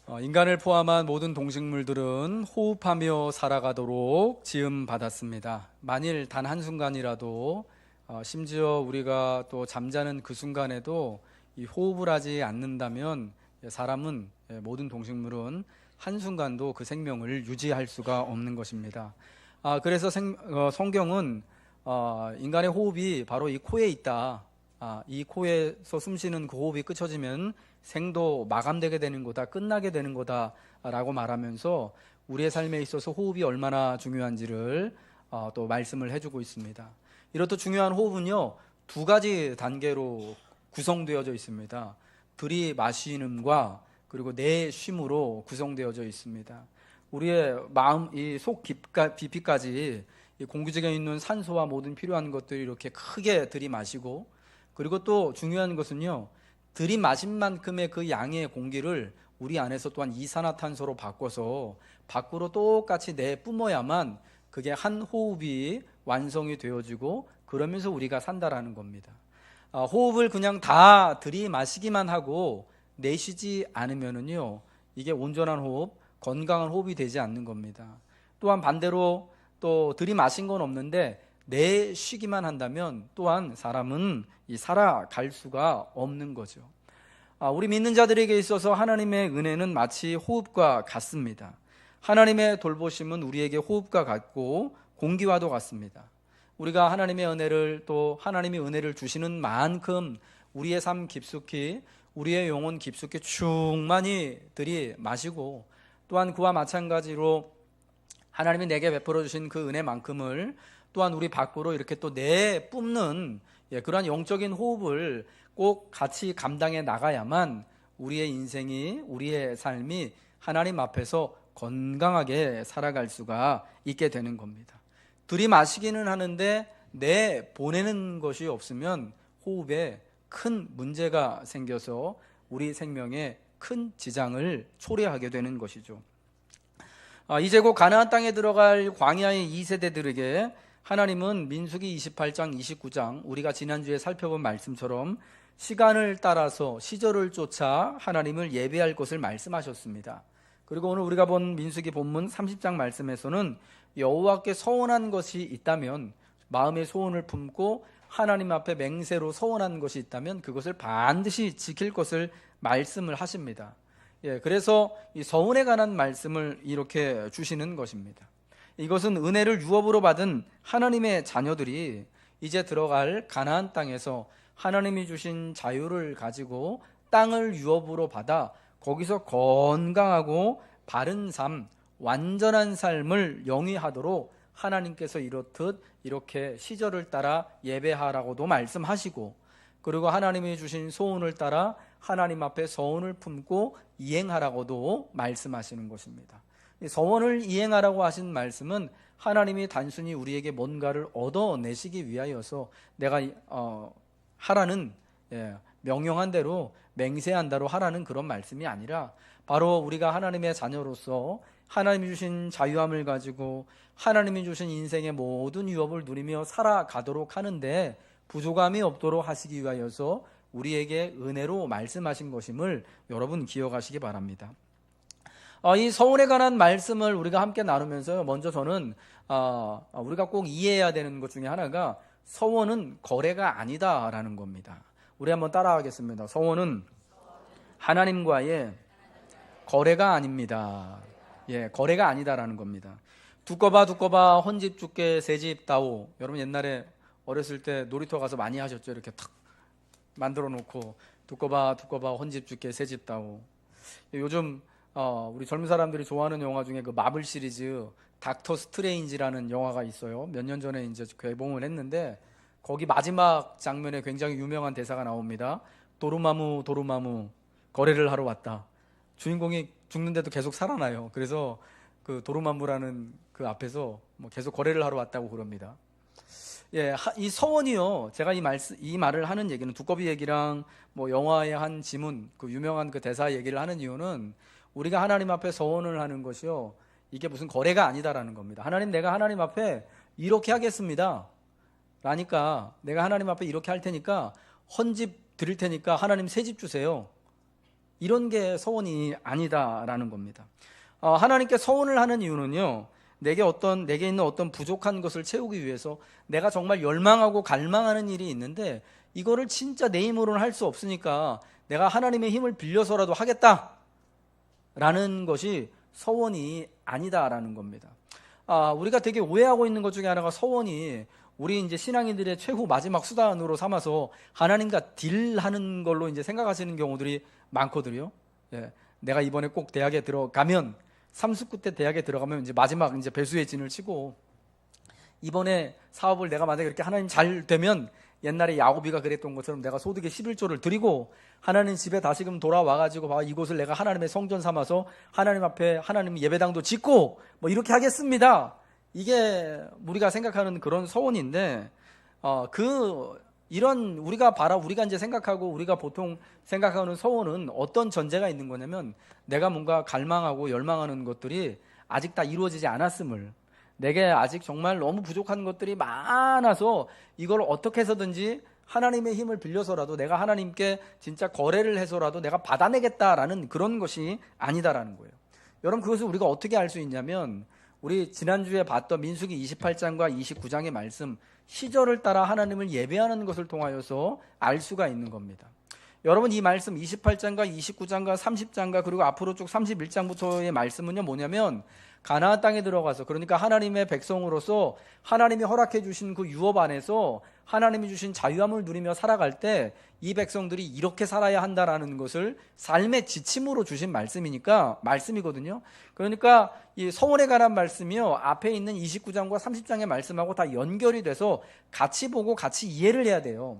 인간을 포함한 모든 동식물들은 호흡하며 살아가도록 지음받았습니다. 만일 단 한순간이라도 심지어 우리가 또 잠자는 그 순간에도 이 호흡을 하지 않는다면 사람은, 모든 동식물은 한순간도 그 생명을 유지할 수가 없는 것입니다. 그래서 성경은 인간의 호흡이 바로 이 코에 있다. 이 코에서 숨쉬는 그 호흡이 끊어지면 생도 마감되게 되는 거다, 끝나게 되는 거다 라고 말하면서 우리의 삶에 있어서 호흡이 얼마나 중요한지를 또 말씀을 해주고 있습니다. 이렇듯 중요한 호흡은요, 두 가지 단계로 구성되어져 있습니다. 들이마시는과 그리고 내쉼으로 구성되어져 있습니다. 우리의 마음, 이 속 깊이까지 이 공기중에 있는 산소와 모든 필요한 것들이 이렇게 크게 들이마시고, 그리고 또 중요한 것은요, 들이마신 만큼의 그 양의 공기를 우리 안에서 또한 이산화탄소로 바꿔서 밖으로 똑같이 내뿜어야만 그게 한 호흡이 완성이 되어지고, 그러면서 우리가 산다라는 겁니다. 호흡을 그냥 다 들이마시기만 하고 내쉬지 않으면은요, 이게 온전한 호흡, 건강한 호흡이 되지 않는 겁니다. 또한 반대로 또 들이마신 건 없는데 내쉬기만 한다면 또한 사람은 살아갈 수가 없는 거죠. 우리 믿는 자들에게 있어서 하나님의 은혜는 마치 호흡과 같습니다. 하나님의 돌보심은 우리에게 호흡과 같고 공기와도 같습니다. 우리가 하나님의 은혜를, 또 하나님이 은혜를 주시는 만큼 우리의 삶 깊숙이, 우리의 영혼 깊숙이 충만히 들이마시고, 또한 그와 마찬가지로 하나님이 내게 베풀어 주신 그 은혜만큼을 또한 우리 밖으로 이렇게 또 내뿜는 그러한 영적인 호흡을 꼭 같이 감당해 나가야만 우리의 인생이, 우리의 삶이 하나님 앞에서 건강하게 살아갈 수가 있게 되는 겁니다. 들이마시기는 하는데 내보내는 것이 없으면 호흡에 큰 문제가 생겨서 우리 생명에 큰 지장을 초래하게 되는 것이죠. 이제 곧 가나안 땅에 들어갈 광야의 2세대들에게 하나님은 민수기 28장, 29장 우리가 지난주에 살펴본 말씀처럼 시간을 따라서 시절을 쫓아 하나님을 예배할 것을 말씀하셨습니다. 그리고 오늘 우리가 본 민수기 본문 30장 말씀에서는 여호와께 서원한 것이 있다면, 마음의 소원을 품고 하나님 앞에 맹세로 서원한 것이 있다면 그것을 반드시 지킬 것을 말씀을 하십니다. 그래서 이 서원에 관한 말씀을 이렇게 주시는 것입니다. 이것은 은혜를 유업으로 받은 하나님의 자녀들이 이제 들어갈 가나안 땅에서 하나님이 주신 자유를 가지고 땅을 유업으로 받아 거기서 건강하고 바른 삶, 완전한 삶을 영위하도록 하나님께서 이렇듯 이렇게 시절을 따라 예배하라고도 말씀하시고, 그리고 하나님이 주신 소원을 따라 하나님 앞에 서원을 품고 이행하라고도 말씀하시는 것입니다. 서원을 이행하라고 하신 말씀은 하나님이 단순히 우리에게 뭔가를 얻어내시기 위하여서 내가 하라는, 명령한 대로 맹세한 대로 하라는 그런 말씀이 아니라, 바로 우리가 하나님의 자녀로서 하나님이 주신 자유함을 가지고 하나님이 주신 인생의 모든 유업을 누리며 살아가도록 하는데 부족함이 없도록 하시기 위하여서 우리에게 은혜로 말씀하신 것임을 여러분 기억하시기 바랍니다. 이 서원에 관한 말씀을 우리가 함께 나누면서 먼저 저는 우리가 꼭 이해해야 되는 것 중에 하나가 서원은 거래가 아니다라는 겁니다. 우리 한번 따라하겠습니다. 서원은 하나님과의 거래가 아닙니다. 거래가 아니다라는 겁니다. 두꺼봐 헌집 주께 새집 다오. 여러분 옛날에 어렸을 때 놀이터 가서 많이 하셨죠? 이렇게 탁 만들어 놓고 두꺼봐 헌집 주께 새집 다오. 요즘 우리 젊은 사람들이 좋아하는 영화 중에 그 마블 시리즈 닥터 스트레인지라는 영화가 있어요. 몇 년 전에 이제 개봉을 했는데 거기 마지막 장면에 굉장히 유명한 대사가 나옵니다. 도루마무 거래를 하러 왔다. 주인공이 죽는데도 계속 살아나요. 그래서 그 도루마무라는 그 앞에서 계속 거래를 하러 왔다고 그럽니다. 이 서원이요, 제가 이 말을 하는 얘기는, 두꺼비 얘기랑 영화의 한 지문, 그 유명한 그 대사 얘기를 하는 이유는 우리가 하나님 앞에 서원을 하는 것이요, 이게 무슨 거래가 아니다라는 겁니다. 하나님, 내가 하나님 앞에 이렇게 하겠습니다 라니까, 내가 하나님 앞에 이렇게 할 테니까 헌집 드릴 테니까 하나님 새 집 주세요. 이런 게 서원이 아니다라는 겁니다. 하나님께 서원을 하는 이유는요, 내게 있는 어떤 부족한 것을 채우기 위해서 내가 정말 열망하고 갈망하는 일이 있는데 이거를 진짜 내 힘으로는 할 수 없으니까 내가 하나님의 힘을 빌려서라도 하겠다라는 것이 서원이 아니다라는 겁니다. 우리가 되게 오해하고 있는 것 중에 하나가 서원이 우리 이제 신앙인들의 최후 마지막 수단으로 삼아서 하나님과 딜하는 걸로 이제 생각하시는 경우들이 많거든요. 예, 내가 이번에 꼭 대학에 들어가면 30구 때 대학에 들어가면 이제 마지막 이제 배수의 진을 치고 이번에 사업을 내가 만약에 이렇게 하나님 잘 되면 옛날에 야고비가 그랬던 것처럼 내가 소득의 11조를 드리고 하나님 집에 다시금 돌아와가지고 이곳을 내가 하나님의 성전 삼아서 하나님 앞에 하나님 예배당도 짓고 뭐 이렇게 하겠습니다. 이게 우리가 생각하는 그런 서원인데 우리가 이제 생각하고 우리가 보통 생각하는 서원은 어떤 전제가 있는 거냐면 내가 뭔가 갈망하고 열망하는 것들이 아직 다 이루어지지 않았음을, 내게 아직 정말 너무 부족한 것들이 많아서 이걸 어떻게 해서든지 하나님의 힘을 빌려서라도 내가 하나님께 진짜 거래를 해서라도 내가 받아내겠다라는 그런 것이 아니다라는 거예요. 여러분, 그것을 우리가 어떻게 알 수 있냐면 우리 지난주에 봤던 민수기 28장과 29장의 말씀, 시절을 따라 하나님을 예배하는 것을 통하여서 알 수가 있는 겁니다. 여러분, 이 말씀 28장과 29장과 30장과 그리고 앞으로 쭉 31장부터의 말씀은요, 뭐냐면 가나안 땅에 들어가서, 그러니까 하나님의 백성으로서 하나님이 허락해 주신 그 유업 안에서 하나님이 주신 자유함을 누리며 살아갈 때 이 백성들이 이렇게 살아야 한다라는 것을 삶의 지침으로 주신 말씀이거든요. 그러니까 이 서원에 관한 말씀이요, 앞에 있는 29장과 30장의 말씀하고 다 연결이 돼서 같이 보고 같이 이해를 해야 돼요.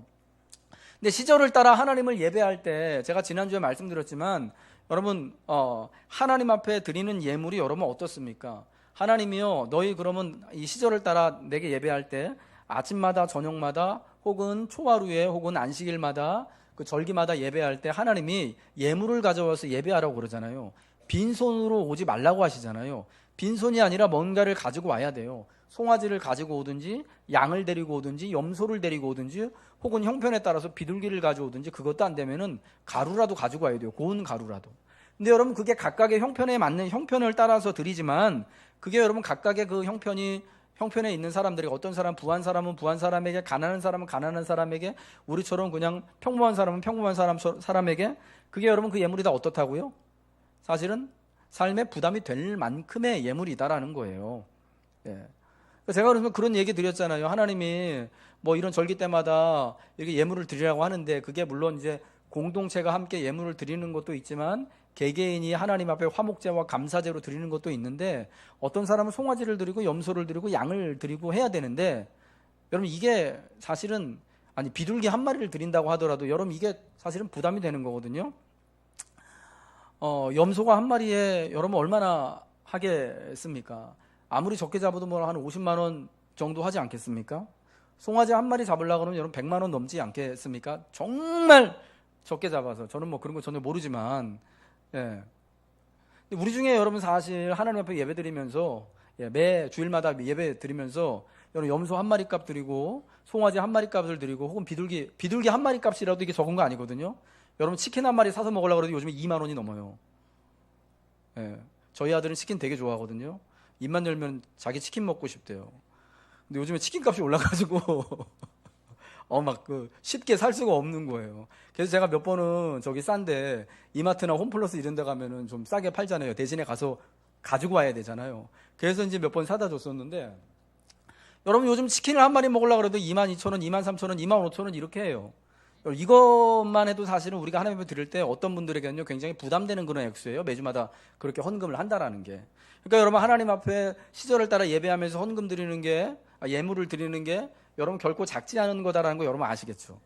근데 시절을 따라 하나님을 예배할 때 제가 지난주에 말씀드렸지만 여러분, 하나님 앞에 드리는 예물이 여러분 어떻습니까? 하나님이요, 너희 그러면 이 시절을 따라 내게 예배할 때 아침마다 저녁마다 혹은 초하루에 혹은 안식일마다 그 절기마다 예배할 때 하나님이 예물을 가져와서 예배하라고 그러잖아요. 빈손으로 오지 말라고 하시잖아요. 빈손이 아니라 뭔가를 가지고 와야 돼요. 송아지를 가지고 오든지 양을 데리고 오든지 염소를 데리고 오든지 혹은 형편에 따라서 비둘기를 가져오든지, 그것도 안 되면은 가루라도 가지고 와야 돼요. 고운 가루라도. 근데 여러분, 그게 각각의 형편에 맞는 형편을 따라서 드리지만 그게 여러분 각각의 그 형편에 있는 사람들이, 어떤 사람 부한 사람은 부한 사람에게, 가난한 사람은 가난한 사람에게, 우리처럼 그냥 평범한 사람은 평범한 사람에게, 그게 여러분 그 예물이 다 어떻다고요? 사실은 삶에 부담이 될 만큼의 예물이다라는 거예요. 예. 제가 그런 얘기 드렸잖아요. 하나님이 뭐 이런 절기 때마다 이렇게 예물을 드리라고 하는데 그게 물론 이제 공동체가 함께 예물을 드리는 것도 있지만 개개인이 하나님 앞에 화목제와 감사제로 드리는 것도 있는데 어떤 사람은 송아지를 드리고 염소를 드리고 양을 드리고 해야 되는데 여러분, 이게 사실은 비둘기 한 마리를 드린다고 하더라도 여러분 이게 사실은 부담이 되는 거거든요. 염소가 한 마리에 여러분 얼마나 하겠습니까? 아무리 적게 잡아도 뭐 한 50만 원 정도 하지 않겠습니까? 송아지 한 마리 잡으려고 그러면 여러분 100만 원 넘지 않겠습니까? 정말 적게 잡아서. 저는 뭐 그런 거 전혀 모르지만, 예. 근데 우리 중에 여러분 사실 하나님 앞에 예배 드리면서, 매 주일마다 예배 드리면서 여러분 염소 한 마리 값 드리고 송아지 한 마리 값을 드리고 혹은 비둘기 한 마리 값이라도 이게 적은 거 아니거든요. 여러분 치킨 한 마리 사서 먹으려고 해도 요즘에 2만 원이 넘어요. 예. 저희 아들은 치킨 되게 좋아하거든요. 입만 열면 자기 치킨 먹고 싶대요. 근데 요즘에 치킨 값이 올라가지고 쉽게 살 수가 없는 거예요. 그래서 제가 몇 번은 저기 싼데 이마트나 홈플러스 이런 데 가면은 좀 싸게 팔잖아요. 대신에 가서 가지고 와야 되잖아요. 그래서 이제 몇 번 사다 줬었는데 여러분, 요즘 치킨을 한 마리 먹으려고 해도 22,000원, 23,000원, 25,000원 이렇게 해요. 이것만 해도 사실은 우리가 하나님 앞에 드릴 때 어떤 분들에게는요 굉장히 부담되는 그런 액수예요. 매주마다 그렇게 헌금을 한다라는 게. 그러니까 여러분, 하나님 앞에 시절을 따라 예배하면서 헌금 드리는 게, 예물을 드리는 게 여러분 결코 작지 않은 거다라는 거 여러분 아시겠죠?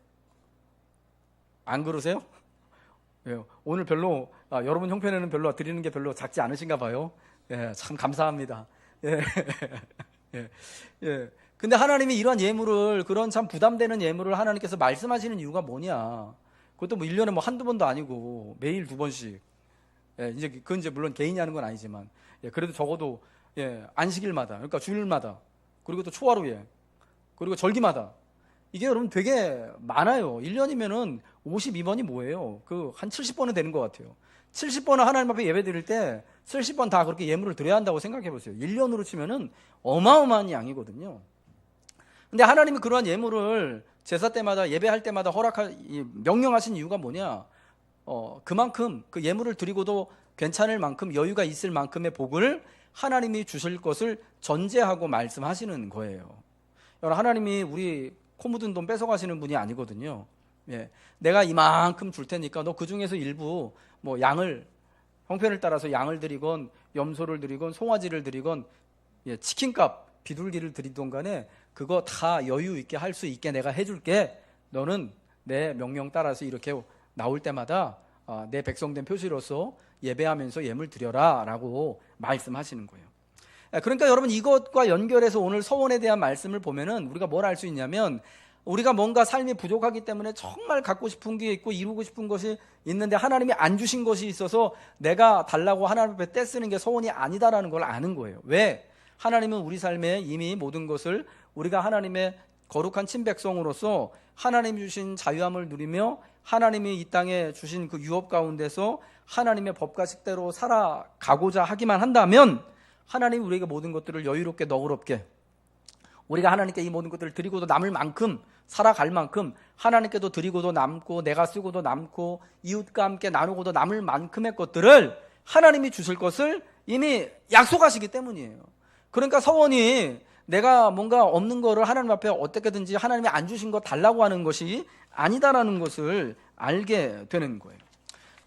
안 그러세요? 왜요? 오늘 별로 여러분 형편에는 별로 드리는 게 별로 작지 않으신가 봐요. 예, 참 감사합니다. 예. 예. 예. 근데 하나님이 이러한 예물을, 그런 참 부담되는 예물을 하나님께서 말씀하시는 이유가 뭐냐? 그것도 뭐 1년에 뭐 한두 번도 아니고 매일 2번씩. 예, 그건 이제 물론 개인이 하는 건 아니지만, 그래도 적어도, 안식일마다, 그러니까 주일마다, 그리고 또 초하루에, 그리고 절기마다, 이게 여러분 되게 많아요. 1년이면은 52번이 뭐예요? 한 70번은 되는 것 같아요. 70번은 하나님 앞에 예배 드릴 때 70번 다 그렇게 예물을 드려야 한다고 생각해 보세요. 1년으로 치면은 어마어마한 양이거든요. 근데 하나님이 그러한 예물을 제사 때마다 예배할 때마다 명령하신 이유가 뭐냐? 그만큼 그 예물을 드리고도 괜찮을 만큼 여유가 있을 만큼의 복을 하나님이 주실 것을 전제하고 말씀하시는 거예요. 여러분, 하나님이 우리 코 묻은 돈 뺏어가시는 분이 아니거든요. 예, 내가 이만큼 줄 테니까 너 그 중에서 일부 뭐 양을 형편을 따라서 양을 드리건 염소를 드리건 송아지를 드리건 치킨값 비둘기를 드리던 간에 그거 다 여유 있게 할 수 있게 내가 해줄게. 너는 내 명령 따라서 이렇게 나올 때마다 내 백성된 표시로서 예배하면서 예물 드려라 라고 말씀하시는 거예요. 그러니까 여러분, 이것과 연결해서 오늘 서원에 대한 말씀을 보면은 우리가 뭘 알 수 있냐면, 우리가 뭔가 삶이 부족하기 때문에 정말 갖고 싶은 게 있고 이루고 싶은 것이 있는데 하나님이 안 주신 것이 있어서 내가 달라고 하나님 앞에 떼쓰는 게 서원이 아니다라는 걸 아는 거예요. 왜? 하나님은 우리 삶에 이미 모든 것을 우리가 하나님의 거룩한 친백성으로서 하나님이 주신 자유함을 누리며 하나님이 이 땅에 주신 그 유업 가운데서 하나님의 법과 식대로 살아가고자 하기만 한다면 하나님이 우리에게 모든 것들을 여유롭게 너그럽게, 우리가 하나님께 이 모든 것들을 드리고도 남을 만큼, 살아갈 만큼 하나님께도 드리고도 남고 내가 쓰고도 남고 이웃과 함께 나누고도 남을 만큼의 것들을 하나님이 주실 것을 이미 약속하시기 때문이에요. 그러니까 서원이 내가 뭔가 없는 거를 하나님 앞에 어떻게든지 하나님이 안 주신 거 달라고 하는 것이 아니다라는 것을 알게 되는 거예요.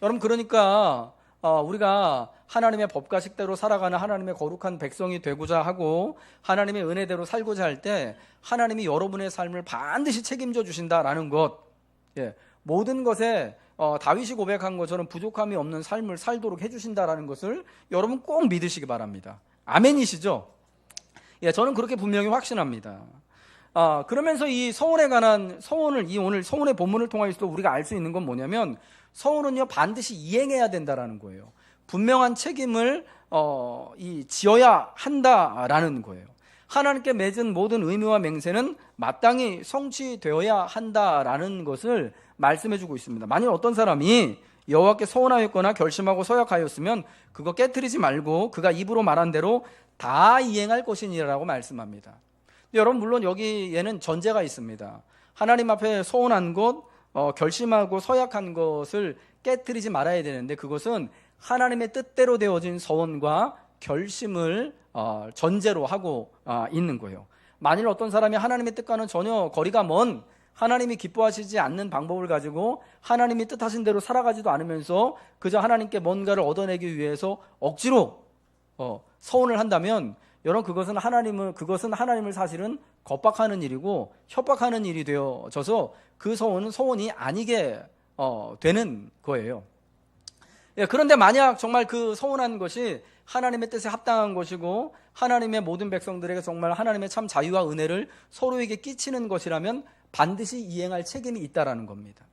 여러분, 그러니까 우리가 하나님의 법과 식대로 살아가는 하나님의 거룩한 백성이 되고자 하고 하나님의 은혜대로 살고자 할 때 하나님이 여러분의 삶을 반드시 책임져 주신다라는 것, 모든 것에 다윗이 고백한 것처럼 부족함이 없는 삶을 살도록 해주신다라는 것을 여러분 꼭 믿으시기 바랍니다. 아멘이시죠? 저는 그렇게 분명히 확신합니다. 그러면서 이 서원에 관한 오늘 서원의 본문을 통해서도 우리가 알 수 있는 건 뭐냐면, 서원은요 반드시 이행해야 된다라는 거예요. 분명한 책임을 지어야 한다라는 거예요. 하나님께 맺은 모든 의무와 맹세는 마땅히 성취되어야 한다라는 것을 말씀해주고 있습니다. 만일 어떤 사람이 여호와께 서원하였거나 결심하고 서약하였으면 그거 깨트리지 말고 그가 입으로 말한 대로 다 이행할 것이니라고 말씀합니다. 근데 여러분, 물론 여기에는 전제가 있습니다. 하나님 앞에 서원한 것, 결심하고 서약한 것을 깨트리지 말아야 되는데, 그것은 하나님의 뜻대로 되어진 서원과 결심을 전제로 하고 있는 거예요. 만일 어떤 사람이 하나님의 뜻과는 전혀 거리가 먼, 하나님이 기뻐하시지 않는 방법을 가지고 하나님이 뜻하신 대로 살아가지도 않으면서 그저 하나님께 뭔가를 얻어내기 위해서 억지로 서원을 한다면, 여러분, 그것은 하나님을 사실은 겁박하는 일이고 협박하는 일이 되어져서 그 서원은 서원이 아니게 되는 거예요. 그런데 만약 정말 그 서원한 것이 하나님의 뜻에 합당한 것이고 하나님의 모든 백성들에게 정말 하나님의 참 자유와 은혜를 서로에게 끼치는 것이라면 반드시 이행할 책임이 있다라는 겁니다.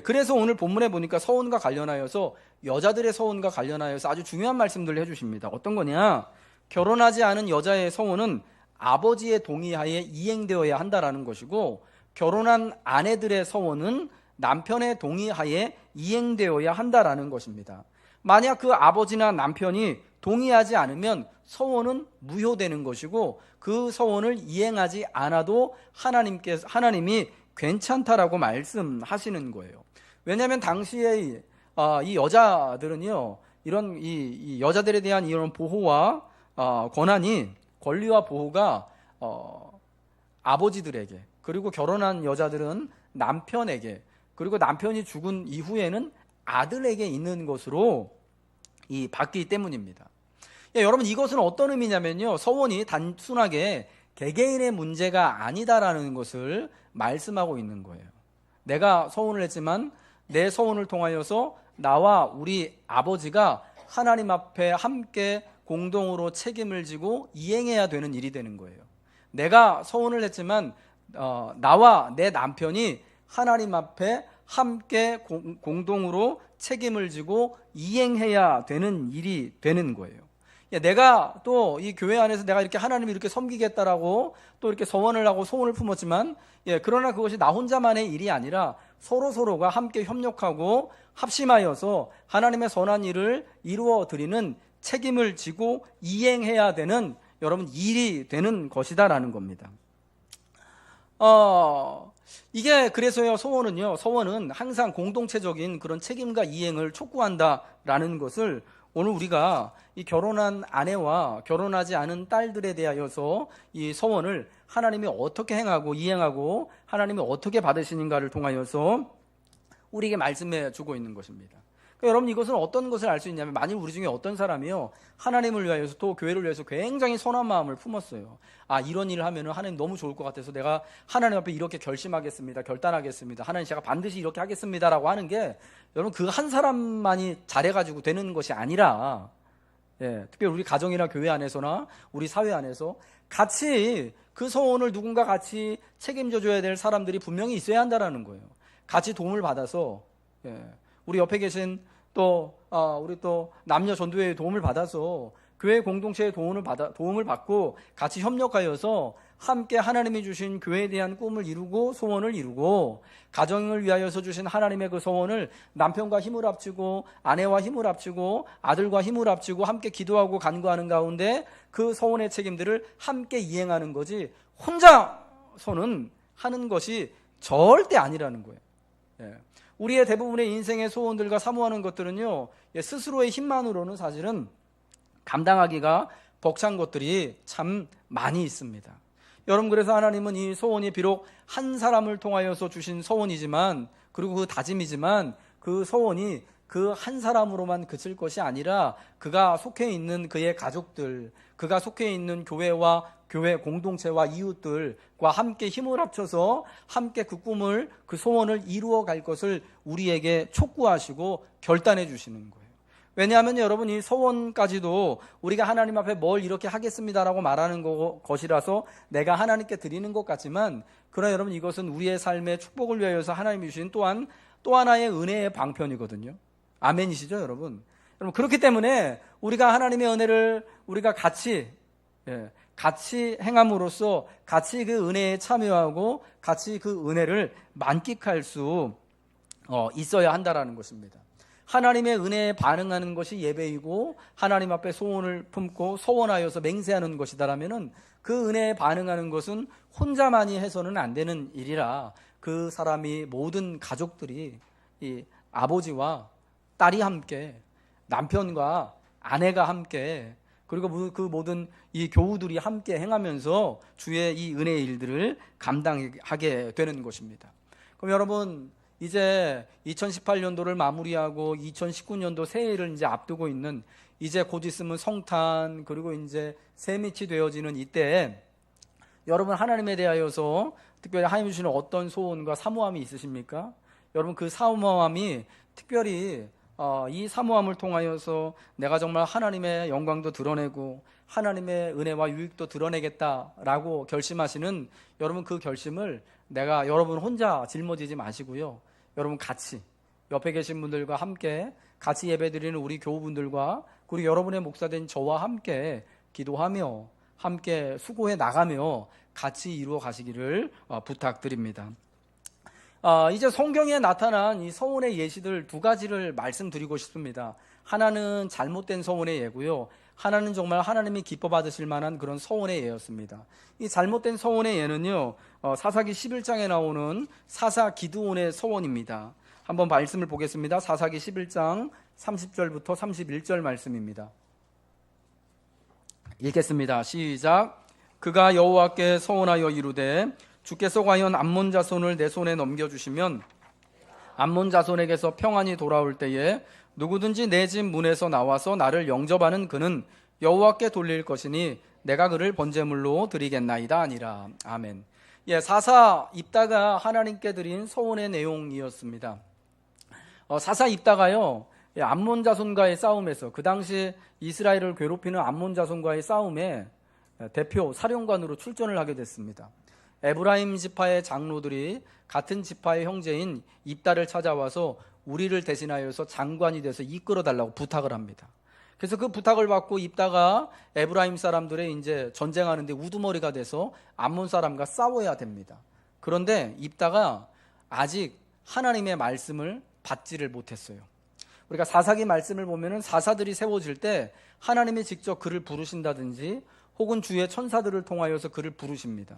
그래서 오늘 본문에 보니까 서원과 관련하여서, 여자들의 서원과 관련하여서 아주 중요한 말씀들을 해주십니다. 어떤 거냐? 결혼하지 않은 여자의 서원은 아버지의 동의하에 이행되어야 한다라는 것이고, 결혼한 아내들의 서원은 남편의 동의하에 이행되어야 한다라는 것입니다. 만약 그 아버지나 남편이 동의하지 않으면 서원은 무효되는 것이고, 그 서원을 이행하지 않아도 하나님이 괜찮다라고 말씀하시는 거예요. 왜냐하면 당시에 이 여자들은요, 이런 이 여자들에 대한 이런 보호와 권리와 보호가 아버지들에게, 그리고 결혼한 여자들은 남편에게, 그리고 남편이 죽은 이후에는 아들에게 있는 것으로 받기 때문입니다. 여러분, 이것은 어떤 의미냐면요, 서원이 단순하게 개개인의 문제가 아니다라는 것을 말씀하고 있는 거예요. 내가 서원을 했지만 내 서원을 통하여서 나와 우리 아버지가 하나님 앞에 함께 공동으로 책임을 지고 이행해야 되는 일이 되는 거예요. 내가 서원을 했지만 나와 내 남편이 하나님 앞에 함께 공동으로 책임을 지고 이행해야 되는 일이 되는 거예요. 내가 또 이 교회 안에서 내가 이렇게 하나님을 이렇게 섬기겠다라고 또 이렇게 서원을 하고 소원을 품었지만, 그러나 그것이 나 혼자만의 일이 아니라 서로가 함께 협력하고 합심하여서 하나님의 선한 일을 이루어 드리는 책임을 지고 이행해야 되는 여러분 일이 되는 것이다라는 겁니다. 이게 그래서요, 소원은 항상 공동체적인 그런 책임과 이행을 촉구한다라는 것을 오늘 우리가 이 결혼한 아내와 결혼하지 않은 딸들에 대하여서 이 서원을 하나님이 어떻게 행하고 이행하고 하나님이 어떻게 받으시는가를 통하여서 우리에게 말씀해 주고 있는 것입니다. 그러니까 여러분, 이것은 어떤 것을 알 수 있냐면, 만일 우리 중에 어떤 사람이요, 하나님을 위하여서 또 교회를 위해서 굉장히 선한 마음을 품었어요. 이런 일을 하면 하나님 너무 좋을 것 같아서 내가 하나님 앞에 이렇게 결심하겠습니다, 결단하겠습니다, 하나님 제가 반드시 이렇게 하겠습니다라고 하는 게, 여러분, 그 한 사람만이 잘해가지고 되는 것이 아니라, 특별히 우리 가정이나 교회 안에서나 우리 사회 안에서 같이 그 소원을 누군가 같이 책임져 줘야 될 사람들이 분명히 있어야 한다는 거예요. 같이 도움을 받아서, 우리 옆에 계신 우리 또 남녀 전도회의 도움을 받아서 교회 공동체의 도움을 받고 같이 협력하여서 함께 하나님이 주신 교회에 대한 꿈을 이루고 소원을 이루고, 가정을 위하여서 주신 하나님의 그 소원을 남편과 힘을 합치고 아내와 힘을 합치고 아들과 힘을 합치고 함께 기도하고 간구하는 가운데 그 소원의 책임들을 함께 이행하는 거지, 혼자서는 하는 것이 절대 아니라는 거예요. 우리의 대부분의 인생의 소원들과 사모하는 것들은요, 스스로의 힘만으로는 사실은 감당하기가 벅찬 것들이 참 많이 있습니다. 여러분, 그래서 하나님은 이 소원이 비록 한 사람을 통하여서 주신 소원이지만, 그리고 그 다짐이지만, 그 소원이 그 한 사람으로만 그칠 것이 아니라 그가 속해 있는 그의 가족들, 그가 속해 있는 교회와 교회 공동체와 이웃들과 함께 힘을 합쳐서 함께 그 꿈을, 그 소원을 이루어 갈 것을 우리에게 촉구하시고 결단해 주시는 거예요. 왜냐하면 여러분, 이 소원까지도 우리가 하나님 앞에 뭘 이렇게 하겠습니다라고 말하는 것이라서 내가 하나님께 드리는 것 같지만, 그러나 여러분, 이것은 우리의 삶의 축복을 위하여서 하나님이 주신 또한 또 하나의 은혜의 방편이거든요. 아멘이시죠, 여러분? 여러분, 그렇기 때문에 우리가 하나님의 은혜를 우리가 같이 행함으로써 같이 그 은혜에 참여하고 같이 그 은혜를 만끽할 수 있어야 한다라는 것입니다. 하나님의 은혜에 반응하는 것이 예배이고 하나님 앞에 소원을 품고 소원하여서 맹세하는 것이다라면은, 그 은혜에 반응하는 것은 혼자만이 해서는 안 되는 일이라, 그 사람이 모든 가족들이, 이 아버지와 딸이 함께, 남편과 아내가 함께, 그리고 그 모든 이 교우들이 함께 행하면서 주의 이 은혜의 일들을 감당하게 되는 것입니다. 그럼 여러분, 이제 2018년도를 마무리하고 2019년도 새해를 이제 앞두고 있는, 이제 곧 있으면 성탄, 그리고 이제 새밑이 되어지는 이때, 여러분, 하나님에 대하여서 특별히 하나님 주시는 어떤 소원과 사모함이 있으십니까? 여러분, 그 사모함이 특별히 이 사모함을 통하여서 내가 정말 하나님의 영광도 드러내고 하나님의 은혜와 유익도 드러내겠다라고 결심하시는, 여러분, 그 결심을 여러분 혼자 짊어지지 마시고요, 여러분 같이 옆에 계신 분들과 함께 같이 예배드리는 우리 교우분들과 그리고 여러분의 목사된 저와 함께 기도하며 함께 수고해 나가며 같이 이루어 가시기를 부탁드립니다. 이제 성경에 나타난 이 서원의 예시들 두 가지를 말씀드리고 싶습니다. 하나는 잘못된 서원의 예고요, 하나는 정말 하나님이 기뻐 받으실 만한 그런 서원의 예였습니다. 이 잘못된 서원의 예는요, 사사기 11장에 나오는 사사 기드온의 서원입니다. 한번 말씀을 보겠습니다. 사사기 11장 30절부터 31절 말씀입니다. 읽겠습니다. 시작. 그가 여호와께 서원하여 이르되, 주께서 과연 암몬 자손을 내 손에 넘겨주시면 암몬 자손에게서 평안이 돌아올 때에 누구든지 내 집 문에서 나와서 나를 영접하는 그는 여호와께 돌릴 것이니 내가 그를 번제물로 드리겠나이다 아니라. 아멘. 사사 입다가 하나님께 드린 서원의 내용이었습니다. 사사 입다가요, 암몬 자손과의 싸움에서, 그 당시 이스라엘을 괴롭히는 암몬 자손과의 싸움에 대표 사령관으로 출전을 하게 됐습니다. 에브라임 지파의 장로들이 같은 지파의 형제인 입다를 찾아와서 우리를 대신하여서 장관이 돼서 이끌어 달라고 부탁을 합니다. 그래서 그 부탁을 받고 입다가 에브라임 사람들의 이제 전쟁하는데 우두머리가 돼서 암몬 사람과 싸워야 됩니다. 그런데 입다가 아직 하나님의 말씀을 받지를 못했어요. 우리가 사사기 말씀을 보면은 사사들이 세워질 때 하나님이 직접 그를 부르신다든지 혹은 주의 천사들을 통하여서 그를 부르십니다.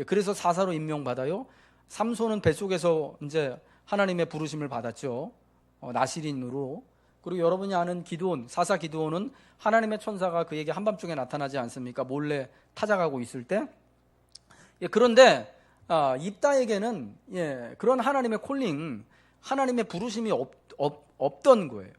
그래서 사사로 임명받아요. 삼손은 뱃속에서 이제 하나님의 부르심을 받았죠. 나시린으로. 그리고 여러분이 아는 기드온, 사사 기드온은 하나님의 천사가 그에게 한밤중에 나타나지 않습니까? 몰래 찾아가고 있을 때. 그런데 입다에게는 그런 하나님의 콜링, 하나님의 부르심이 없던 거예요.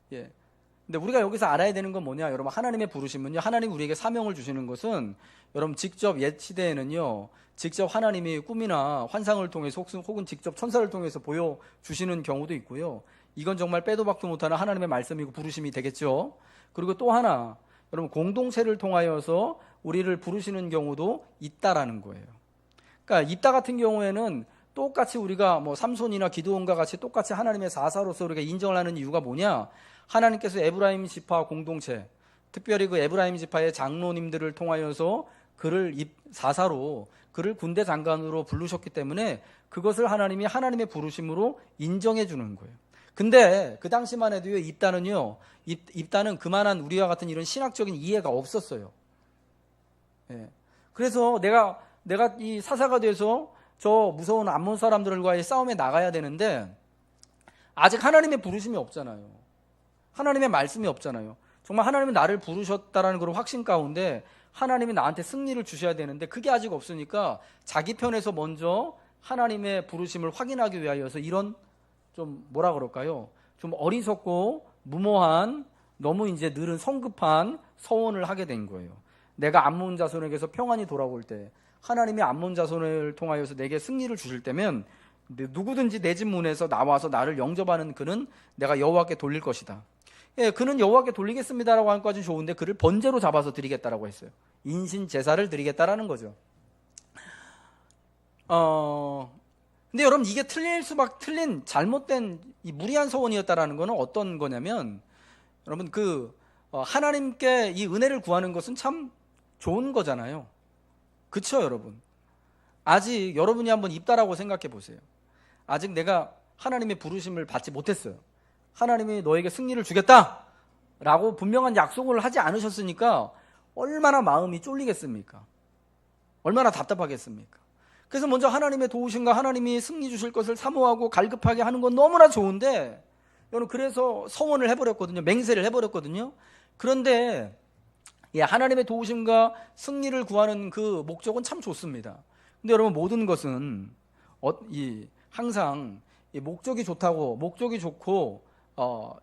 근데 우리가 여기서 알아야 되는 건 뭐냐? 여러분, 하나님의 부르심은요, 하나님 우리에게 사명을 주시는 것은 여러분 직접 옛 시대에는요, 직접 하나님이 꿈이나 환상을 통해서 혹은 직접 천사를 통해서 보여주시는 경우도 있고요. 이건 정말 빼도 박도 못하는 하나님의 말씀이고 부르심이 되겠죠. 그리고 또 하나, 여러분 공동체를 통하여서 우리를 부르시는 경우도 있다라는 거예요. 그러니까 입다 같은 경우에는 똑같이 우리가 뭐 삼손이나 기드온과 같이 똑같이 하나님의 사사로서 우리가 인정을 하는 이유가 뭐냐? 하나님께서 에브라임 지파 공동체, 특별히 그 에브라임 지파의 장로님들을 통하여서 그를 사사로, 그를 군대 장관으로 부르셨기 때문에 그것을 하나님이 하나님의 부르심으로 인정해 주는 거예요. 근데 그 당시만 해도요, 입다는 그만한 우리와 같은 이런 신학적인 이해가 없었어요. 그래서 내가 이 사사가 돼서 저 무서운 암몬 사람들과의 싸움에 나가야 되는데 아직 하나님의 부르심이 없잖아요. 하나님의 말씀이 없잖아요. 정말 하나님이 나를 부르셨다라는 그런 확신 가운데 하나님이 나한테 승리를 주셔야 되는데 그게 아직 없으니까 자기 편에서 먼저 하나님의 부르심을 확인하기 위하여서 이런 좀 뭐라 그럴까요? 좀 어리석고 무모한, 너무 이제 늘은 성급한 서원을 하게 된 거예요. 내가 암몬 자손에게서 평안히 돌아올 때, 하나님이 암몬 자손을 통하여서 내게 승리를 주실 때면 누구든지 내 집 문에서 나와서 나를 영접하는 그는 내가 여호와께 돌릴 것이다. 그는 여호와께 돌리겠습니다라고 하는 것까지 좋은데 그를 번제로 잡아서 드리겠다라고 했어요. 인신 제사를 드리겠다라는 거죠. 근데 여러분, 이게 틀린 잘못된 이 무리한 서원이었다라는 것은 어떤 거냐면, 여러분 하나님께 이 은혜를 구하는 것은 참 좋은 거잖아요. 그쵸, 여러분? 아직 여러분이 한번 입다라고 생각해 보세요. 아직 내가 하나님의 부르심을 받지 못했어요. 하나님이 너에게 승리를 주겠다라고 분명한 약속을 하지 않으셨으니까 얼마나 마음이 쫄리겠습니까? 얼마나 답답하겠습니까? 그래서 먼저 하나님의 도우심과 하나님이 승리 주실 것을 사모하고 갈급하게 하는 건 너무나 좋은데, 여러분, 그래서 서원을 해버렸거든요. 맹세를 해버렸거든요. 그런데 하나님의 도우심과 승리를 구하는 그 목적은 참 좋습니다. 근데 여러분, 모든 것은 항상 목적이 좋고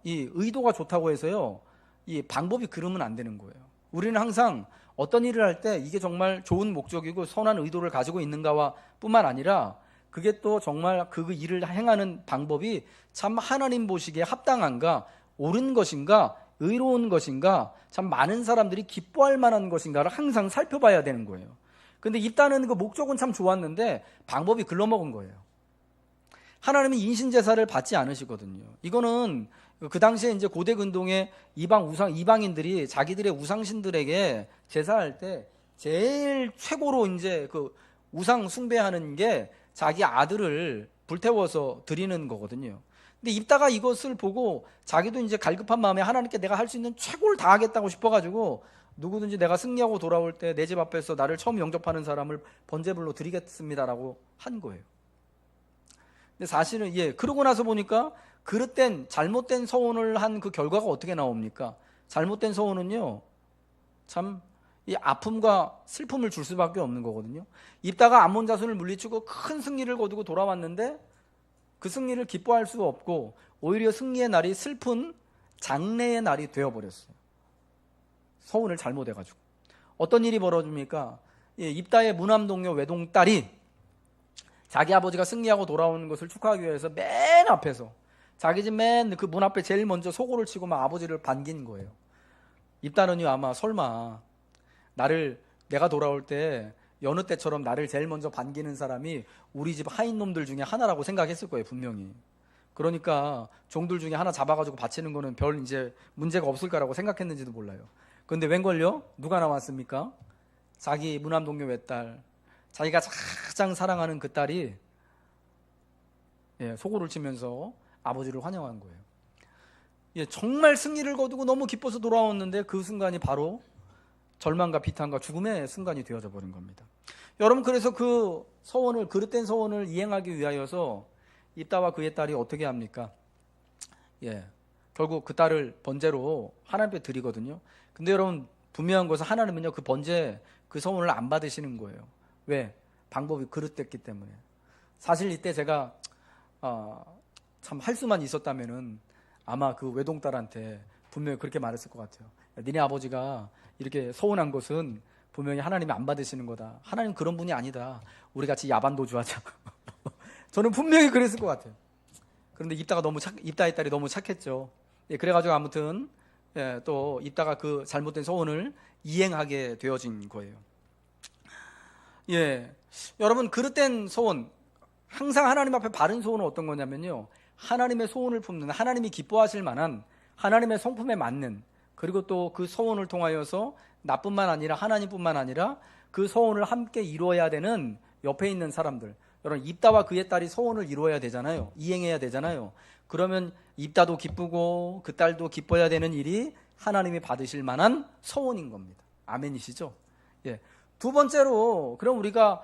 이 의도가 좋다고 해서요, 이 방법이 그러면 안 되는 거예요. 우리는 항상 어떤 일을 할 때 이게 정말 좋은 목적이고 선한 의도를 가지고 있는가와 뿐만 아니라 그게 또 정말 그 일을 행하는 방법이 참 하나님 보시기에 합당한가, 옳은 것인가, 의로운 것인가, 참 많은 사람들이 기뻐할 만한 것인가를 항상 살펴봐야 되는 거예요. 근데 입다는 그 목적은 참 좋았는데 방법이 글러먹은 거예요. 하나님은 인신제사를 받지 않으시거든요. 이거는 그 당시에 이제 고대 근동의 이방인들이 자기들의 우상신들에게 제사할 때 제일 최고로 이제 그 우상 숭배하는 게 자기 아들을 불태워서 드리는 거거든요. 근데 입다가 이것을 보고 자기도 이제 갈급한 마음에 하나님께 내가 할 수 있는 최고를 다하겠다고 싶어가지고 누구든지 내가 승리하고 돌아올 때 내 집 앞에서 나를 처음 영접하는 사람을 번제물로 드리겠습니다라고 한 거예요. 근데 사실은 그러고 나서 보니까 그릇된 잘못된 서원을 한 그 결과가 어떻게 나옵니까? 잘못된 서원은요, 참 이 아픔과 슬픔을 줄 수밖에 없는 거거든요. 입다가 암몬 자손을 물리치고 큰 승리를 거두고 돌아왔는데 그 승리를 기뻐할 수 없고 오히려 승리의 날이 슬픈 장례의 날이 되어버렸어요. 서원을 잘못해가지고. 어떤 일이 벌어집니까? 입다의 무남동료 외동딸이 자기 아버지가 승리하고 돌아오는 것을 축하하기 위해서 맨 앞에서 자기 집 맨 그 문 앞에 제일 먼저 소고를 치고 막 아버지를 반긴 거예요. 입다는요, 아마 설마 내가 돌아올 때 여느 때처럼 나를 제일 먼저 반기는 사람이 우리 집 하인 놈들 중에 하나라고 생각했을 거예요, 분명히. 그러니까 종들 중에 하나 잡아가지고 바치는 거는 별 이제 문제가 없을 거라고 생각했는지도 몰라요. 그런데 웬걸요? 누가 나왔습니까? 자기 무남동료 외딸, 자기가 가장 사랑하는 그 딸이 소고를 치면서 아버지를 환영한 거예요. 정말 승리를 거두고 너무 기뻐서 돌아왔는데 그 순간이 바로 절망과 비탄과 죽음의 순간이 되어져 버린 겁니다. 여러분, 그래서 그 서원을, 그릇된 서원을 이행하기 위하여서 입다와 그의 딸이 어떻게 합니까? 결국 그 딸을 번제로 하나님 앞에 드리거든요. 근데 여러분, 분명한 것은 하나님은요, 그 번제, 그 서원을 안 받으시는 거예요. 왜? 방법이 그릇됐기 때문에. 사실 이때 제가 참 할 수만 있었다면은 아마 그 외동딸한테 분명히 그렇게 말했을 것 같아요. 니네 아버지가 이렇게 서운한 것은 분명히 하나님이 안 받으시는 거다. 하나님 그런 분이 아니다. 우리 같이 야반도주하자. 저는 분명히 그랬을 것 같아요. 그런데 입다의 딸이 너무 착했죠. 그래가지고 아무튼 또 입다가 그 잘못된 서원을 이행하게 되어진 거예요. 여러분, 그릇된 소원, 항상 하나님 앞에 바른 소원은 어떤 거냐면요, 하나님의 소원을 품는, 하나님이 기뻐하실 만한, 하나님의 성품에 맞는, 그리고 또 그 소원을 통하여서 나뿐만 아니라 하나님뿐만 아니라 그 소원을 함께 이루어야 되는 옆에 있는 사람들, 여러분, 입다와 그의 딸이 소원을 이루어야 되잖아요. 이행해야 되잖아요. 그러면 입다도 기쁘고 그 딸도 기뻐야 되는 일이 하나님이 받으실 만한 소원인 겁니다. 아멘이시죠? 두 번째로, 그럼 우리가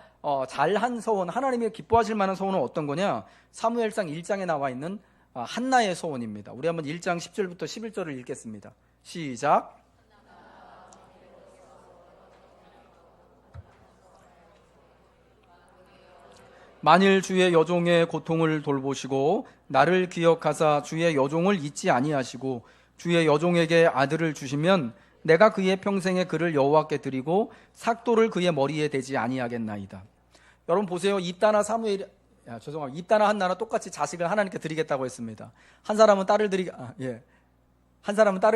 잘한 소원, 하나님이 기뻐하실 만한 소원은 어떤 거냐? 사무엘상 1장에 나와 있는 한나의 소원입니다. 우리 한번 1장 10절부터 11절을 읽겠습니다. 시작. 만일 주의 여종의 고통을 돌보시고 나를 기억하사 주의 여종을 잊지 아니하시고 주의 여종에게 아들을 주시면 내가 그의 평생에 그를 여호와께 드리고 삭도를 그의 머리에 대지 아니하겠나이다. 여러분 보세요. 입다나 한나나 똑같이 자식을 하나님께 드리겠다고 했습니다. 한 사람은 딸을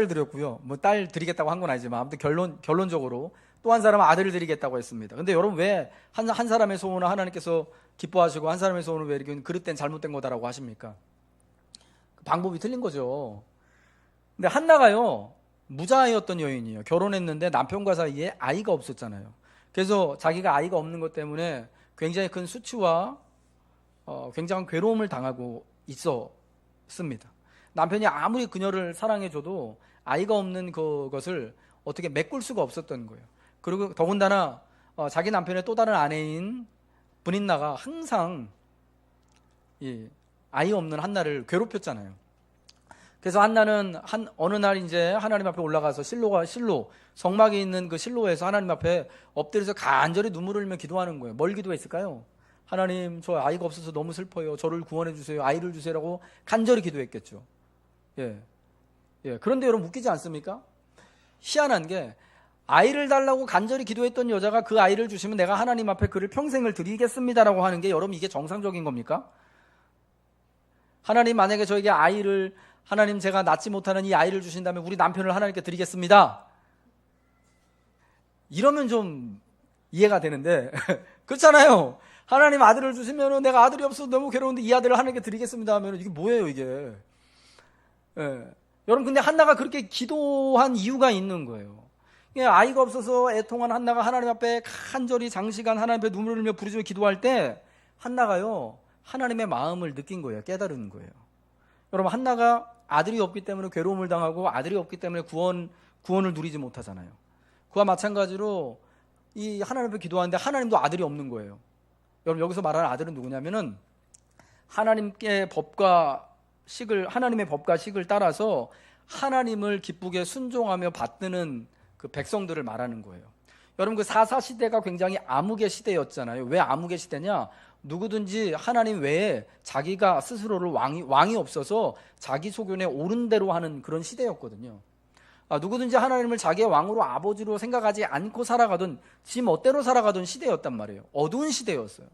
드렸고요. 뭐 딸 드리겠다고 한 건 아니지만 아무튼 결론적으로 또 한 사람은 아들을 드리겠다고 했습니다. 근데 여러분, 왜 한 사람의 소원을 하나님께서 기뻐하시고 한 사람의 소원을 왜 이렇게 그릇된 잘못된 거다라고 하십니까? 방법이 틀린 거죠. 근데 한나가요, 무자였던 여인이에요. 결혼했는데 남편과 사이에 아이가 없었잖아요. 그래서 자기가 아이가 없는 것 때문에 굉장히 큰 수치와 굉장한 괴로움을 당하고 있었습니다. 남편이 아무리 그녀를 사랑해줘도 아이가 없는 그것을 어떻게 메꿀 수가 없었던 거예요. 그리고 더군다나 자기 남편의 또 다른 아내인 브닌나가 항상 이 아이 없는 한나를 괴롭혔잖아요. 그래서 한나는 어느 날 이제 하나님 앞에 올라가서 실로 성막에 있는 그 실로에서 하나님 앞에 엎드려서 간절히 눈물을 흘리며 기도하는 거예요. 뭘 기도했을까요? 하나님, 저 아이가 없어서 너무 슬퍼요. 저를 구원해 주세요. 아이를 주세요라고 간절히 기도했겠죠. 그런데 여러분, 웃기지 않습니까? 희한한 게, 아이를 달라고 간절히 기도했던 여자가 그 아이를 주시면 내가 하나님 앞에 그를 평생을 드리겠습니다라고 하는 게, 여러분, 이게 정상적인 겁니까? 하나님 만약에 저에게 하나님, 제가 낳지 못하는 이 아이를 주신다면 우리 남편을 하나님께 드리겠습니다, 이러면 좀 이해가 되는데 그렇잖아요. 하나님 아들을 주시면 내가 아들이 없어서 너무 괴로운데 이 아들을 하나님께 드리겠습니다 하면 이게 뭐예요, 이게? 여러분, 근데 한나가 그렇게 기도한 이유가 있는 거예요. 아이가 없어서 애통한 한나가 하나님 앞에 간절히 장시간 하나님 앞에 눈물을 흘리며 부르짖어 기도할 때 한나가요, 하나님의 마음을 느낀 거예요. 깨달은 거예요. 여러분, 한나가 아들이 없기 때문에 괴로움을 당하고 아들이 없기 때문에 구원을 누리지 못하잖아요. 그와 마찬가지로 이 하나님 앞에 기도하는데 하나님도 아들이 없는 거예요. 여러분, 여기서 말하는 아들은 누구냐면은 하나님의 법과 식을 따라서 하나님을 기쁘게 순종하며 받드는 그 백성들을 말하는 거예요. 여러분, 그 사사 시대가 굉장히 암흑의 시대였잖아요. 왜 암흑의 시대냐? 누구든지 하나님 외에 자기가 스스로를 왕이 없어서 자기 소견에 옳은 대로 하는 그런 시대였거든요. 누구든지 하나님을 자기의 왕으로 아버지로 생각하지 않고 살아가던, 지 멋대로 살아가던 시대였단 말이에요. 어두운 시대였어요.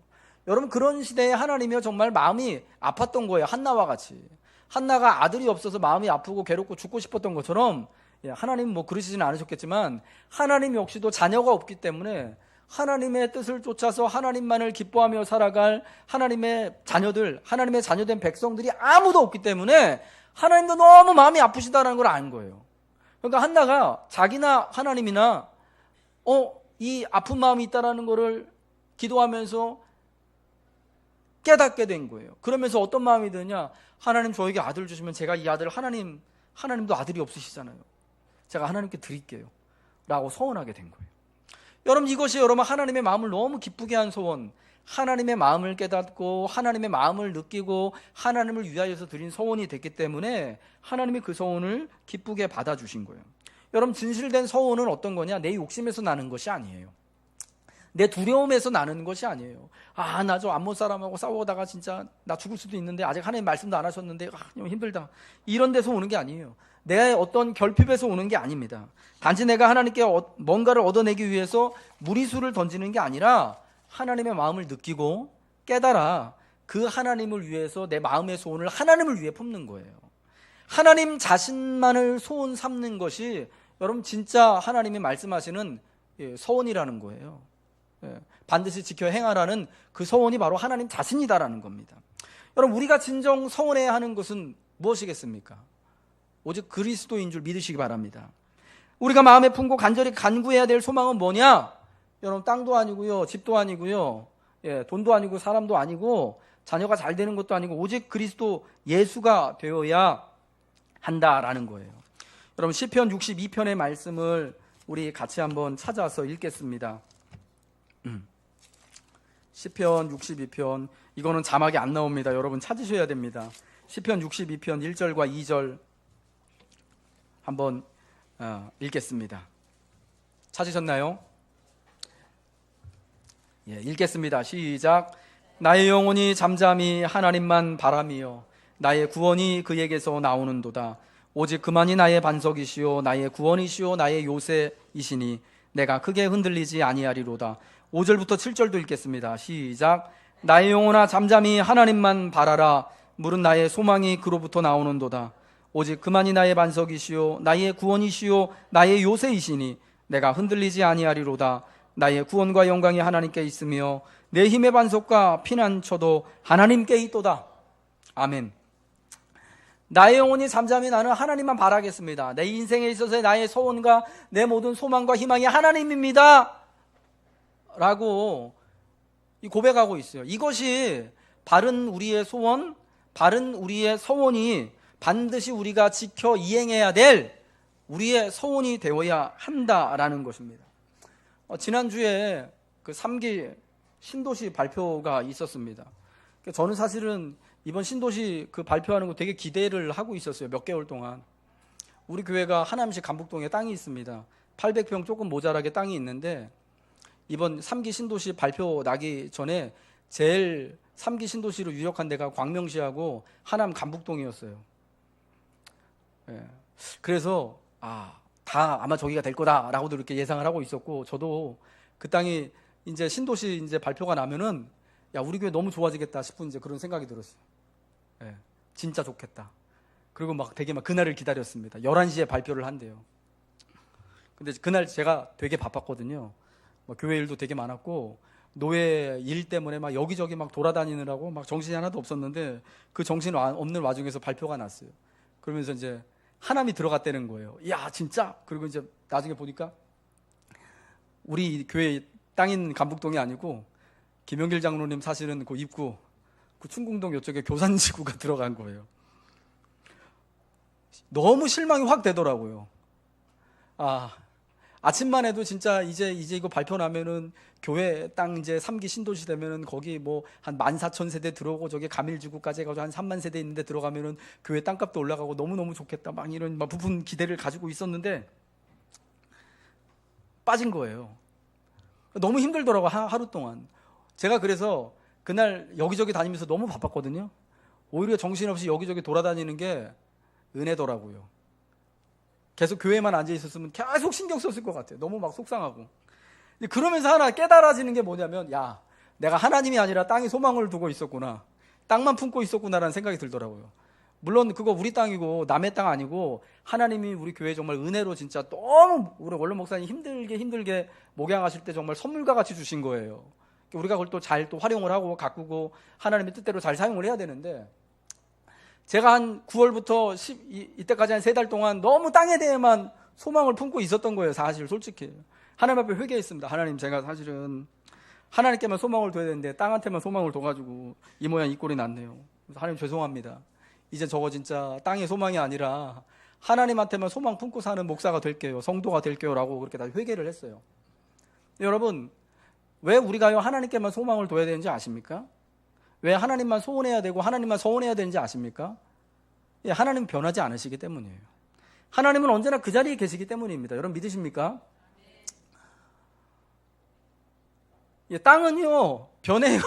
여러분, 그런 시대에 하나님이요, 정말 마음이 아팠던 거예요. 한나와 같이. 한나가 아들이 없어서 마음이 아프고 괴롭고 죽고 싶었던 것처럼, 하나님 뭐 그러시지는 않으셨겠지만 하나님 역시도 자녀가 없기 때문에 하나님의 뜻을 쫓아서 하나님만을 기뻐하며 살아갈 하나님의 자녀들, 하나님의 자녀된 백성들이 아무도 없기 때문에 하나님도 너무 마음이 아프시다는 걸 아는 거예요. 그러니까 한나가 자기나 하나님이나 이 아픈 마음이 있다는 것을 기도하면서 깨닫게 된 거예요. 그러면서 어떤 마음이 드냐? 하나님 저에게 아들 주시면 제가 이 아들 하나님도 아들이 없으시잖아요. 제가 하나님께 드릴게요 라고 서원하게 된 거예요. 여러분, 이것이 여러분 하나님의 마음을 너무 기쁘게 한 소원, 하나님의 마음을 깨닫고 하나님의 마음을 느끼고 하나님을 위하여서 드린 소원이 됐기 때문에 하나님이 그 소원을 기쁘게 받아주신 거예요. 여러분, 진실된 소원은 어떤 거냐? 내 욕심에서 나는 것이 아니에요. 내 두려움에서 나는 것이 아니에요. 나 저 안몬 사람하고 싸우다가 진짜 나 죽을 수도 있는데 아직 하나님 말씀도 안 하셨는데 너무 힘들다, 이런 데서 오는 게 아니에요. 내 어떤 결핍에서 오는 게 아닙니다. 단지 내가 하나님께 뭔가를 얻어내기 위해서 무리수를 던지는 게 아니라 하나님의 마음을 느끼고 깨달아 그 하나님을 위해서 내 마음의 소원을 하나님을 위해 품는 거예요. 하나님 자신만을 소원 삼는 것이 여러분 진짜 하나님이 말씀하시는 서원이라는 거예요. 반드시 지켜 행하라는 그 서원이 바로 하나님 자신이다라는 겁니다. 여러분, 우리가 진정 서원해야 하는 것은 무엇이겠습니까? 오직 그리스도인 줄 믿으시기 바랍니다. 우리가 마음에 품고 간절히 간구해야 될 소망은 뭐냐? 여러분, 땅도 아니고요, 집도 아니고요, 돈도 아니고 사람도 아니고 자녀가 잘 되는 것도 아니고 오직 그리스도 예수가 되어야 한다라는 거예요. 여러분, 시편 62편의 말씀을 우리 같이 한번 찾아서 읽겠습니다. 시편 62편, 이거는 자막이 안 나옵니다. 여러분 찾으셔야 됩니다. 시편 62편 1절과 2절 한번 읽겠습니다. 찾으셨나요? 읽겠습니다. 시작. 나의 영혼이 잠잠히 하나님만 바라며 나의 구원이 그에게서 나오는도다. 오직 그만이 나의 반석이시오 나의 구원이시오 나의 요새이시니 내가 크게 흔들리지 아니하리로다. 5절부터 7절도 읽겠습니다. 시작. 나의 영혼아 잠잠히 하나님만 바라라. 물은 나의 소망이 그로부터 나오는도다. 오직 그만이 나의 반석이시오 나의 구원이시오 나의 요새이시니 내가 흔들리지 아니하리로다. 나의 구원과 영광이 하나님께 있으며 내 힘의 반석과 피난처도 하나님께 있도다. 아멘. 나의 영혼이 잠잠히 나는 하나님만 바라겠습니다. 내 인생에 있어서의 나의 소원과 내 모든 소망과 희망이 하나님입니다 라고 고백하고 있어요. 이것이 바른 우리의 소원, 바른 우리의 서원이 반드시 우리가 지켜 이행해야 될 우리의 서원이 되어야 한다라는 것입니다. 지난주에 그 3기 신도시 발표가 있었습니다. 저는 사실은 이번 신도시 그 발표하는 거 되게 기대를 하고 있었어요. 몇 개월 동안. 우리 교회가 하남시 감북동에 땅이 있습니다. 800평 조금 모자라게 땅이 있는데 이번 3기 신도시 발표 나기 전에 제일 3기 신도시로 유력한 데가 광명시하고 하남 감북동이었어요. 그래서 다 아마 저기가 될 거다라고도 이렇게 예상을 하고 있었고, 저도 그 땅이 이제 신도시 이제 발표가 나면은 우리 교회 너무 좋아지겠다 싶은 이제 그런 생각이 들었어요. 진짜 좋겠다. 그리고 막 되게 막 그날을 기다렸습니다. 11시에 발표를 한대요. 근데 그날 제가 되게 바빴거든요. 교회 일도 되게 많았고 노예 일 때문에 막 여기저기 막 돌아다니느라고 막 정신이 하나도 없었는데 그 정신 없는 와중에서 발표가 났어요. 그러면서 이제 하남이 들어갔다는 거예요. 이야 진짜? 그리고 이제 나중에 보니까 우리 교회 땅인 감북동이 아니고 김영길 장로님 사실은 그 입구 그 충궁동 이쪽에 교산지구가 들어간 거예요. 너무 실망이 확 되더라고요. 아침만 해도 진짜 이제 이거 발표 나면은 교회 땅 이제 3기 신도시 되면은 거기 뭐 한 14,000세대 들어오고 저기 가밀지구까지 해가지고 한 3만 세대 있는데 들어가면은 교회 땅값도 올라가고 너무너무 좋겠다 막 이런 막 부푼 기대를 가지고 있었는데 빠진 거예요. 너무 힘들더라고 하루 동안. 제가 그래서 그날 여기저기 다니면서 너무 바빴거든요. 오히려 정신없이 여기저기 돌아다니는 게 은혜더라고요. 계속 교회만 앉아 있었으면 계속 신경 썼을 것 같아요. 너무 막 속상하고. 그러면서 하나 깨달아지는 게 뭐냐면 내가 하나님이 아니라 땅에 소망을 두고 있었구나. 땅만 품고 있었구나라는 생각이 들더라고요. 물론 그거 우리 땅이고 남의 땅 아니고 하나님이 우리 교회 정말 은혜로 진짜 너무 우리 원로 목사님 힘들게 목양하실 때 정말 선물과 같이 주신 거예요. 우리가 그걸 또 잘 또 활용을 하고 가꾸고 하나님의 뜻대로 잘 사용을 해야 되는데, 제가 한 9월부터 이때까지 한 3달 동안 너무 땅에 대해만 소망을 품고 있었던 거예요. 사실 솔직히 하나님 앞에 회개했습니다. 하나님, 제가 사실은 하나님께만 소망을 둬야 되는데 땅한테만 소망을 둬가지고 이 모양 이 꼴이 났네요. 그래서 하나님 죄송합니다. 이제 저거 진짜 땅의 소망이 아니라 하나님한테만 소망 품고 사는 목사가 될게요, 성도가 될게요 라고 그렇게 다 회개를 했어요. 여러분, 왜 우리가요 하나님께만 소망을 둬야 되는지 아십니까? 왜 하나님만 소원해야 되고 하나님만 서원해야 되는지 아십니까? 예, 하나님은 변하지 않으시기 때문이에요. 하나님은 언제나 그 자리에 계시기 때문입니다. 여러분 믿으십니까? 예, 땅은요 변해요.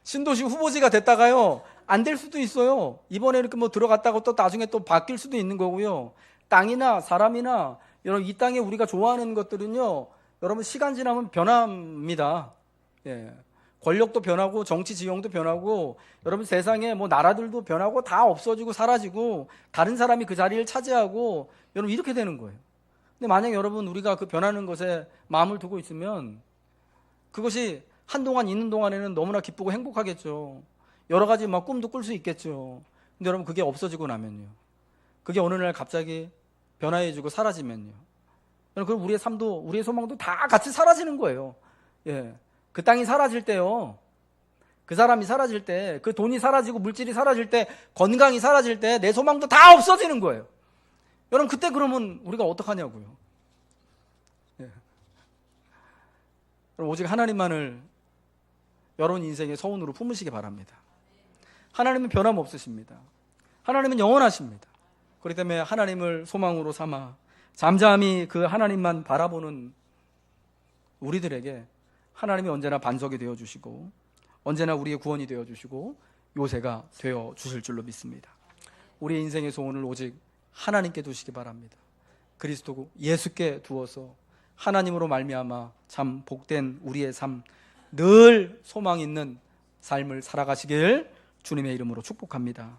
신도시 후보지가 됐다가요 안 될 수도 있어요. 이번에 이렇게 뭐 들어갔다가 또 나중에 또 바뀔 수도 있는 거고요. 땅이나 사람이나 여러분 이 땅에 우리가 좋아하는 것들은요 여러분 시간 지나면 변합니다. 예. 권력도 변하고 정치 지형도 변하고 여러분 세상에 뭐 나라들도 변하고 다 없어지고 사라지고 다른 사람이 그 자리를 차지하고 여러분 이렇게 되는 거예요. 근데 만약 여러분 우리가 그 변하는 것에 마음을 두고 있으면 그것이 한동안 있는 동안에는 너무나 기쁘고 행복하겠죠. 여러 가지 막 꿈도 꿀 수 있겠죠. 근데 여러분 그게 없어지고 나면요, 그게 어느 날 갑자기 변화해지고 사라지면요, 그럼 우리의 삶도 우리의 소망도 다 같이 사라지는 거예요. 예. 그 땅이 사라질 때요, 그 사람이 사라질 때, 그 돈이 사라지고 물질이 사라질 때, 건강이 사라질 때 내 소망도 다 없어지는 거예요. 여러분 그때 그러면 우리가 어떡하냐고요. 예. 오직 하나님만을 여러분 인생의 서원으로 품으시기 바랍니다. 하나님은 변함없으십니다. 하나님은 영원하십니다. 그렇기 때문에 하나님을 소망으로 삼아 잠잠히 그 하나님만 바라보는 우리들에게 하나님이 언제나 반석이 되어주시고 언제나 우리의 구원이 되어주시고 요새가 되어주실 줄로 믿습니다. 우리의 인생의 소원을 오직 하나님께 두시기 바랍니다. 그리스도 예수께 두어서 하나님으로 말미암아 참 복된 우리의 삶, 늘 소망 있는 삶을 살아가시길 주님의 이름으로 축복합니다.